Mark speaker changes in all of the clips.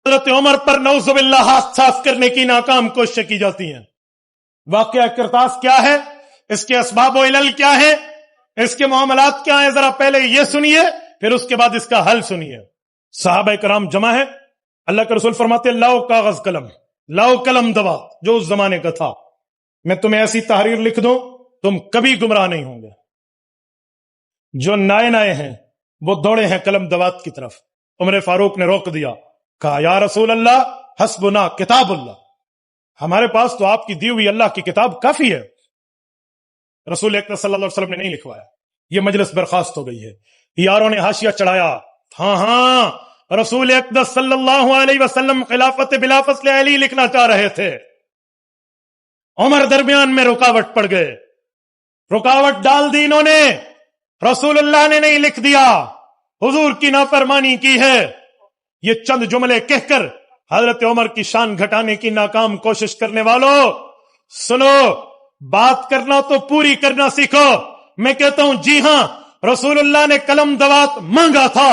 Speaker 1: حضرت عمر پر نعوذ باللہ ہاتھ صاف کرنے کی ناکام کوششیں کی جاتی ہیں. واقعہ کرتاس کیا ہے, اس کے اسباب و علل کیا ہے, اس کے معاملات کیا ہیں, ذرا پہلے یہ سنیے, پھر اس کے بعد اس کا حل سنیے. صحابہ کرام جمع ہے, اللہ کے رسول فرماتے لاؤ کاغذ قلم, لاؤ قلم دوا, جو اس زمانے کا تھا, میں تمہیں ایسی تحریر لکھ دوں تم کبھی گمراہ نہیں ہوں گے. جو نئے ہیں وہ دوڑے ہیں قلم دوات کی طرف. عمر فاروق نے روک دیا, کہا یا رسول اللہ حسبنا کتاب اللہ, ہمارے پاس تو آپ کی دی ہوئی اللہ کی کتاب کافی ہے. رسول اکرم صلی اللہ علیہ وسلم نے نہیں لکھوایا. یہ مجلس برخاست ہو گئی ہے. یاروں نے حاشیہ چڑھایا, ہاں رسول اکرم صلی اللہ علیہ وسلم خلافت بلا فصل علی لکھنا چاہ رہے تھے. عمر درمیان میں رکاوٹ پڑ گئے, رکاوٹ ڈال دی انہوں نے. رسول اللہ نے نہیں لکھ دیا, حضور کی نافرمانی کی ہے. یہ چند جملے کہہ کر حضرت عمر کی شان گھٹانے کی ناکام کوشش کرنے والوں, سنو, بات کرنا تو پوری کرنا سیکھو. میں کہتا ہوں جی ہاں, رسول اللہ نے قلم دوات مانگا تھا.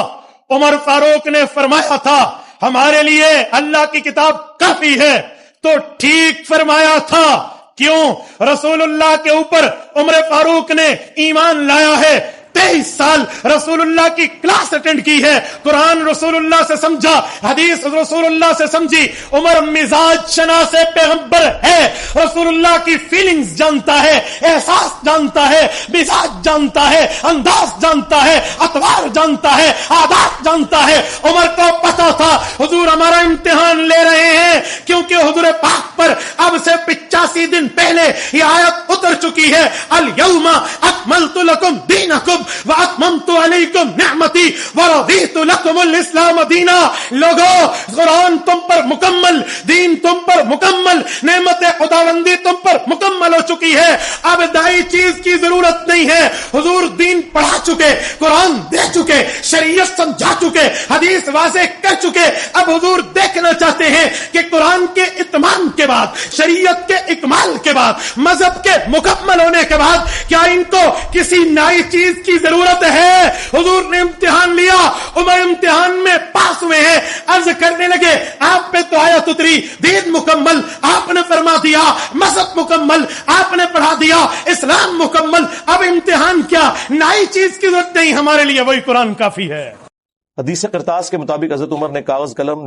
Speaker 1: عمر فاروق نے فرمایا تھا ہمارے لیے اللہ کی کتاب کافی ہے, تو ٹھیک فرمایا تھا. کیوں؟ رسول اللہ کے اوپر عمر فاروق نے ایمان لایا ہے, 23 سال رسول اللہ کی کلاس اٹینڈ کی ہے, قرآن رسول اللہ سے سمجھا, حدیث رسول اللہ سے سمجھی. عمر مزاج شناس پیغمبر ہے, رسول اللہ کی فیلنگز جانتا ہے, احساس جانتا ہے, مزاج جانتا ہے, انداز جانتا ہے, اطوار جانتا ہے, عادات جانتا ہے. عمر کو پتا تھا حضور ہمارا امتحان لے رہے ہیں, کیونکہ حضور پاک پر اب سے 85 دن پہلے یہ آیت اتر چکی ہے, الیوم اکملت لکم دینکم وَأَتْمَمْتُ عَلَيْكُمْ نِعْمَتِي وَرَضِيتُ لَكُمُ الْإِسْلَامَ دِينًا. لوگو, قرآن تم پر مکمل, دین تم پر مکمل, نعمت خداوندی تم پر مکمل ہو چکی ہے. اب دائی چیز کی ضرورت نہیں ہے. حضور دین پڑھا چکے, قرآن دے چکے, شریعت سمجھا چکے, حدیث واضح کر چکے. اب حضور دیکھنا چاہتے ہیں کہ قرآن کے اتمام کے بعد, شریعت کے اکمال کے بعد, مذہب کے مکمل ہونے کے بعد کیا ان کو کسی نئی چیز کی ضرورت ہے. حضور نے امتحان لیا, عمر امتحان میں پاس ہوئے ہیں. عرض کرنے لگے آپ پہ تو آیت اتری, دین مکمل آپ نے فرما دیا, مذہب مکمل آپ نے پڑھا دیا, اسلام مکمل, اب امتحان کیا, نئی چیز کی ضرورت نہیں, ہمارے لیے وہی قرآن کافی ہے.
Speaker 2: حدیث کرتاس کے مطابق حضرت عمر نے کاغذ قلم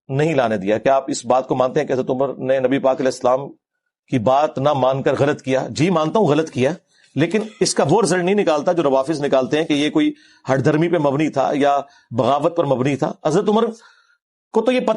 Speaker 2: نہیں لانے دیا. کیا آپ اس بات کو مانتے ہیں کہ حضرت عمر نے نبی پاک علیہ السلام کی بات نہ مان کر غلط کیا؟ جی مانتا ہوں غلط کیا, لیکن اس کا وہ رزلٹ نہیں نکالتا جو روافظ نکالتے ہیں کہ یہ کوئی ہٹ دھرمی پہ مبنی تھا یا بغاوت پر مبنی تھا. حضرت عمر کو تو یہ